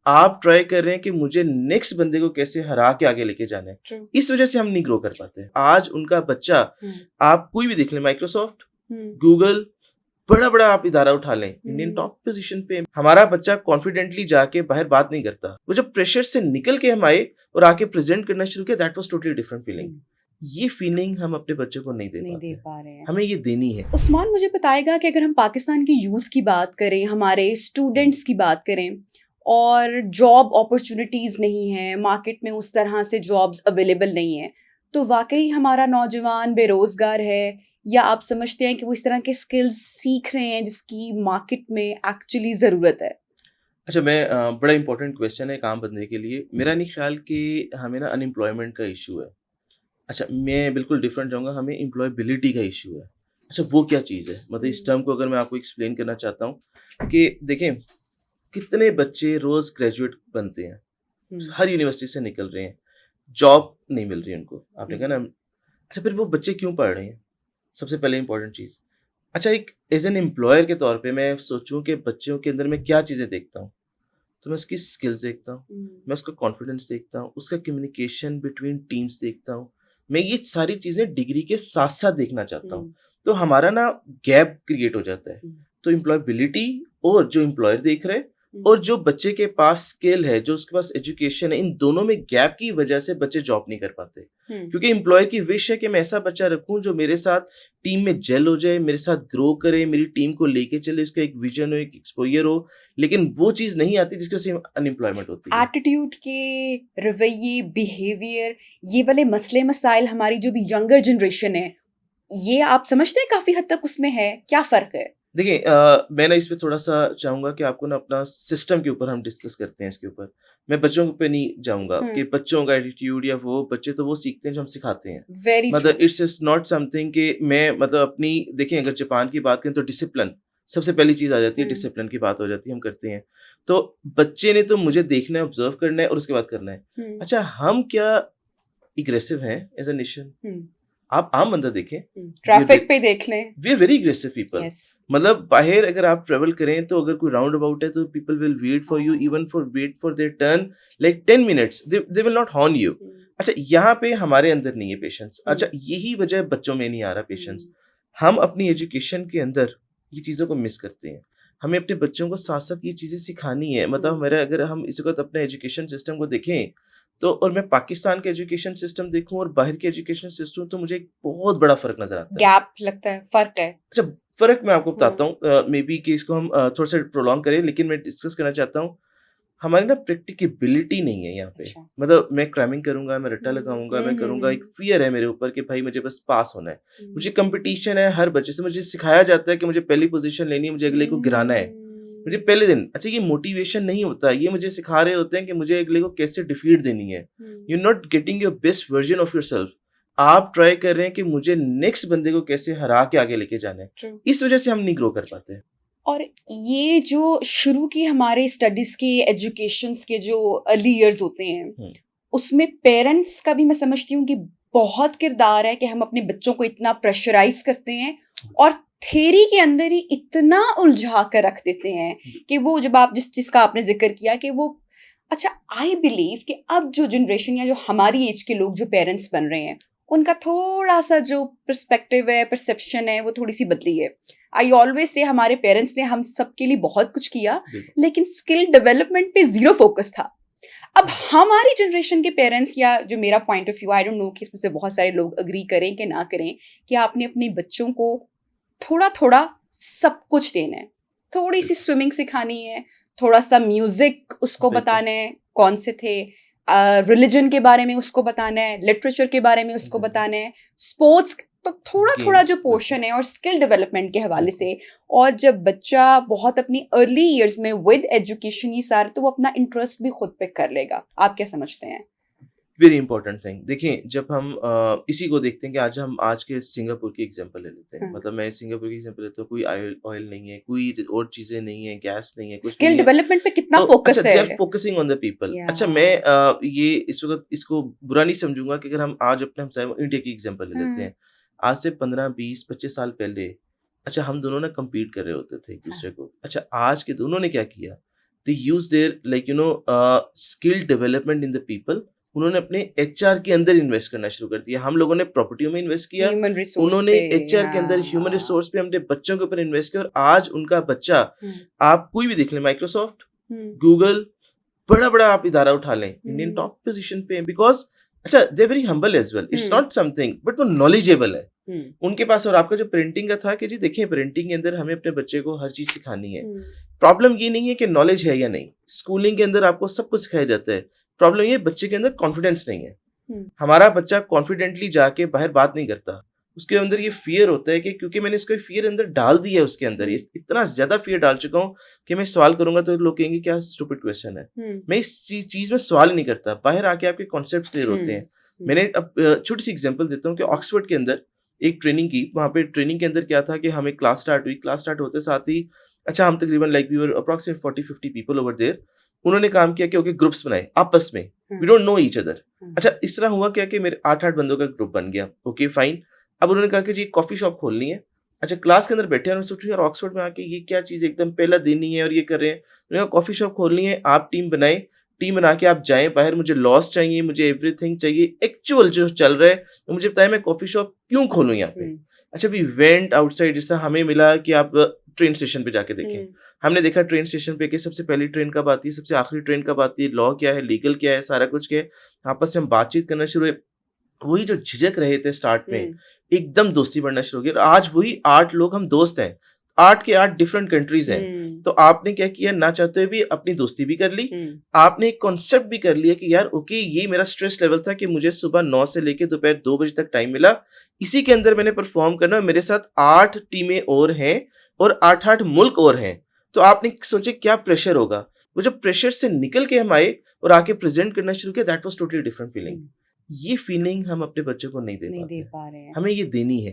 आप ट्राई कर रहे हैं कि मुझे नेक्स्ट बंदे को कैसे हरा के आगे लेके जाना है। True. इस वजह से हम नहीं ग्रो कर पाते। आज उनका बच्चा, आप कोई भी देख लें, माइक्रोसॉफ्ट, गूगल, बड़ा बड़ा आप इदारा उठा लें, इंडियन टॉप पोजीशन पे हमारा बच्चा कॉन्फिडेंटली जाके बाहर बात नहीं करता। वो जब प्रेशर से निकल के हम आए और आके प्रेजेंट करना शुरू किया, that was totally different feeling. ये फीलिंग हम अपने बच्चों को नहीं दे पा रहे हैं। हमें ये देनी है। उस्मान, मुझे बताएगा कि अगर हम पाकिस्तान की यूथ की बात करें, हमारे स्टूडेंट्स की बात करें, और जॉब अपॉर्चुनिटीज़ नहीं है, मार्केट में उस तरह से जॉब्स अवेलेबल नहीं है, तो वाकई हमारा नौजवान बेरोज़गार है, या आप समझते हैं कि वो इस तरह के स्किल्स सीख रहे हैं जिसकी मार्केट में एक्चुअली ज़रूरत है? अच्छा, मैं बड़ा इंपॉर्टेंट क्वेश्चन है काम बंदे के लिए। मेरा नहीं ख्याल कि हमें ना अनएम्प्लॉयमेंट का इशू है। अच्छा, मैं बिल्कुल डिफरेंट जाऊँगा, हमें एम्प्लॉयबिलिटी का इशू है। अच्छा, वो क्या चीज़ है? मतलब इस टर्म को अगर मैं आपको एक्सप्लेन करना चाहता हूँ कि देखें, कितने बच्चे रोज़ ग्रेजुएट बनते हैं, हर यूनिवर्सिटी से निकल रहे हैं, जॉब नहीं मिल रही उनको। आपने कहा ना, अच्छा फिर वो बच्चे क्यों पढ़ रहे हैं? सबसे पहले इंपॉर्टेंट चीज़। अच्छा, एक एज़ एन एम्प्लॉयर के तौर पे मैं सोचूँ कि बच्चों के अंदर मैं क्या चीज़ें देखता हूँ, तो मैं उसकी स्किल्स देखता हूँ, मैं उसका कॉन्फिडेंस देखता हूँ, उसका कम्युनिकेशन बिटवीन टीम्स देखता हूँ। मैं ये सारी चीज़ें डिग्री के साथ-साथ देखना चाहता हूँ। तो हमारा ना गैप क्रिएट हो जाता है। तो एम्प्लॉयबिलिटी और जो एम्प्लॉयर देख रहा है और जो बच्चे के पास स्किल है, जो उसके पास एजुकेशन है, इन दोनों में गैप की वजह से बच्चे जॉब नहीं कर पाते। क्योंकि एम्प्लॉयर की विश है कि मैं ऐसा बच्चा रखूं जो मेरे साथ टीम में जेल हो जाए, मेरे साथ ग्रो करे, मेरी टीम को लेके चले, उसका एक विजन हो, एक एक्सपोजर हो, लेकिन वो चीज़ नहीं आती जिसकी वजह से अनएम्प्लॉयमेंट होती है। एटीट्यूड के रवैये, बिहेवियर, ये वाले मसले मसाइल हमारी जो भी यंगर जनरेशन है, ये आप समझते हैं काफ़ी हद तक उसमें है? क्या फ़र्क है? देखिए, मैं ना इस पे थोड़ा-सा चाहूँगा कि आपको ना अपना सिस्टम के ऊपर हम डिस्कस करते हैं इसके ऊपर। मैं बच्चों पे नहीं जाऊँगा कि बच्चों का एटीट्यूड या वो बच्चे तो वो सीखते हैं जो हम सिखाते हैं। Very true. मतलब इट्स इज़ नॉट समथिंग कि मैं मतलब अपनी देखिए, अगर जापान की बात करें तो डिसिप्लिन सबसे पहली चीज़ आ जाती है, डिसिप्लिन की बात हो जाती है, हम करते हैं। तो बच्चे ने तो मुझे देखना है, ऑब्ज़र्व करना है और उसके बाद करना है। अच्छा, हम क्या एग्रेसिव हैं एज़ अ नेशन? आप आम बंदा देखें, ट्रैफिक पे देख लें। We are very aggressive people. Yes. मतलब बाहर अगर आप ट्रेवल करें तो अगर कोई राउंड अबाउट है तो people will wait for you, even for wait for their turn like 10 minutes, they will not horn you. अच्छा, यहाँ पे हमारे अंदर नहीं है पेशेंस। अच्छा, यही वजह बच्चों में नहीं आ रहा पेशेंस। हम अपनी एजुकेशन के अंदर ये चीज़ों को मिस करते हैं। हमें अपने बच्चों को साथ साथ ये चीज़ें सिखानी है। मतलब हमारा अगर हम इस वक्त अपने एजुकेशन सिस्टम को देखें तो, और मैं पाकिस्तान के एजुकेशन सिस्टम देखूं और बाहर के एजुकेशन सिस्टम, तो मुझे एक बहुत बड़ा फर्क नजर आता है। गैप लगता है, फ़र्क है। अच्छा, फ़र्क मैं आपको बताता हूँ, मे बी कि इसको हम थोड़ा-सा प्रोलॉन्ग करें, लेकिन मैं डिस्कस करना चाहता हूँ। हमारी ना प्रैक्टिकेबिलिटी नहीं है यहाँ पे। अच्छा। मतलब मैं क्रैमिंग करूँगा, मैं रट्टा लगाऊँगा, मैं करूँगा, एक फ़ियर है मेरे ऊपर कि भाई मुझे बस पास होना है। मुझे कॉम्पिटिशन है हर बच्चे से, मुझे सिखाया जाता है कि मुझे पहली पोज़ीशन लेनी है, मुझे अगले को गिराना है। मुझे पहले दिन, अच्छा ये मोटिवेशन नहीं होता, ये मुझे सिखा रहे होते हैं कि मुझे अगले को कैसे डिफीट देनी है। You are not getting your best version of yourself. आप ट्राई कर रहे हैं कि मुझे नेक्स्ट बंदे को कैसे हरा के आगे लेके जाना है। True. इस वजह से हम नहीं ग्रो कर पाते। और ये जो शुरू की हमारे स्टडीज़ के, एजुकेशंस के जो अर्ली ईयर्स होते हैं, उसमें पेरेंट्स का भी मैं समझती हूँ कि बहुत किरदार है कि हम अपने बच्चों को इतना प्रेशराइज़ करते हैं और थ्योरी के अंदर ही इतना उलझा कर रख देते हैं कि वो, जब आप जिस चीज़ का आपने ज़िक्र किया कि वो, अच्छा, आई बिलीव कि अब जो जनरेशन या जो हमारी एज के लोग जो पेरेंट्स बन रहे हैं, उनका थोड़ा-सा जो पर्सपेक्टिव है, परसेप्शन है, वो थोड़ी-सी बदली है। आई ऑलवेज से हमारे पेरेंट्स ने हम सबके लिए बहुत कुछ किया, लेकिन स्किल डेवलपमेंट पे ज़ीरो फोकस था। अब हमारी जनरेशन के पेरेंट्स, या जो मेरा point of view, I don't know कि इसमें से बहुत सारे लोग अग्री करें कि ना करें, कि आपने अपने बच्चों को थोड़ा-थोड़ा सब कुछ देना है। थोड़ी-सी स्विमिंग सिखानी है, थोड़ा-सा म्यूज़िक उसको बताना है, कौन से थे, रिलिजन के बारे में उसको बताना है, लिटरेचर के बारे में उसको बताना है, स्पोर्ट्स, तो थोड़ा-थोड़ा जो पोर्शन है, और स्किल डेवलपमेंट के हवाले से। और जब बच्चा बहुत अपनी अर्ली ईयर्स में विद एजुकेशन ही सार, तो वो अपना इंटरेस्ट भी खुद पे कर लेगा। आप क्या समझते हैं? Very important thing. देखिए, जब हम इसी को देखते हैं कि आज हम आज के सिंगापुर की एग्जांपल ले लेते हैं। मतलब मैं सिंगापुर की एग्जांपल लेता हूँ, कोई ऑयल नहीं है, कोई और चीजें नहीं है, गैस नहीं है, कुछ स्किल नहीं है। डेवलपमेंट पे कितना तो फोकस अच्छा, है? They are focusing on the people. अच्छा, मैं ये इस वक्त इसको बुरा नहीं समझूंगा कि अगर हम आज अपने हम इंडिया की एग्जांपल ले लेते हैं। आज से 15, 20, 25 साल पहले, अच्छा, हम दोनों ना कम्पीट कर रहे होते थे एक दूसरे को। अच्छा, आज के दोनों ने क्या किया, they use their like skill development in the people. उन्होंने अपने एचआर के अंदर इन्वेस्ट करना शुरू कर दिया। हम लोगों ने प्रॉपर्टियों में इन्वेस्ट किया, ह्यूमन रिसोर्स उन्होंने पे। एचआर के अंदर ह्यूमन हाँ। रिसोर्स पे अपने बच्चों के ऊपर इन्वेस्ट किया, और आज उनका बच्चा, आप कोई भी देख लें, माइक्रोसॉफ्ट, गूगल, बड़ा बड़ा आप इदारा उठा लें, इंडियन टॉप पोजीशन पे है। बिकॉज अच्छा, they very humble as well, it's not something, but वो नॉलेजेबल है उनके पास। और आपका जो प्रिंटिंग का था कि जी देखिए, प्रिंटिंग के अंदर हमें अपने बच्चे को हर चीज सिखानी है। प्रॉब्लम ये नहीं है कि नॉलेज है या नहीं, स्कूलिंग के अंदर आपको सब कुछ सिखाया जाता है। प्रॉब्लम ये बच्चे के अंदर कॉन्फिडेंस नहीं है। हमारा बच्चा कॉन्फिडेंटली जाके बाहर बात नहीं करता, उसके अंदर ये फियर होता है कि क्योंकि मैंने इसको फियर अंदर डाल दिया है, उसके अंदर ये इतना ज्यादा फियर डाल चुका हूँ कि मैं सवाल करूंगा तो लोग कहेंगे क्या स्टूपिड क्वेश्चन है। मैं इस चीज में सवाल ही नहीं करता, बाहर आके आपके कॉन्सेप्ट क्लियर होते हैं। मैंने अब छोटी सी एग्जांपल देता हूँ कि ऑक्सफोर्ड के अंदर एक ट्रेनिंग की, वहाँ पे ट्रेनिंग के अंदर क्या था कि हमें क्लास स्टार्ट हुई, क्लास स्टार्ट होते साथ ही अच्छा हम तकरीबन like we were approximate 40-50 people over there. उन्होंने काम किया कि ओके ग्रुप्स बनाए आपस में, we don't know each other. अच्छा, इस तरह हुआ क्या कि मेरे 8-8 बंदों का ग्रुप बन गया, ओके फाइन। अब उन्होंने कहा कि जी कॉफी शॉप खोलनी है। अच्छा, क्लास के अंदर बैठे हैं और सोचूं यार ऑक्सफोर्ड में आके ये क्या चीज़, एकदम पहला दिन ही है और ये कर रहे हैं। उन्होंने कहा कॉफी शॉप खोलनी है, आप टीम बनाए, टीम बना के आप जाएं बाहर, मुझे लॉस चाहिए, मुझे एवरीथिंग चाहिए, एक्चुअल जो चल रहा है, तो मुझे बताया मैं कॉफी शॉप क्यों खोलूं यहाँ पे। अच्छा, वी वेंट आउटसाइड, जिस तरह हमें मिला कि आप ट्रेन स्टेशन पे जाके देखें। हमने देखा ट्रेन स्टेशन पे कि सबसे पहली ट्रेन कब आती है, सबसे आखिरी ट्रेन कब आती है, लॉ क्या है, लीगल क्या है, सारा कुछ क्या है। आपस में हम बातचीत करना शुरू हुए। वही जो झिझक रहे थे स्टार्ट में, एकदम दोस्ती बढ़ना शुरू हो गई। और आज वही 8 लोग हम दोस्त हैं, 8 के 8 डिफरेंट कंट्रीज हैं। तो आपने क्या किया, ना चाहते हुए भी अपनी दोस्ती भी कर ली, आपने एक कॉन्सेप्ट भी कर लिया कि यार ओके, ये मेरा स्ट्रेस लेवल था कि मुझे सुबह 9 से लेके दोपहर 2 बजे तक टाइम मिला, इसी के अंदर मैंने परफॉर्म करना है। मेरे साथ 8 टीमें और हैं और 8-8 मुल्क और हैं। तो आपने सोचे क्या प्रेशर होगा। वो जब प्रेशर से निकल के हम आए और आके प्रेजेंट करना शुरू किया, that was totally different feeling. ये फीलिंग हम अपने बच्चों को नहीं दे नहीं पाते दे हैं। पा रहे हैं। हमें ये देनी है।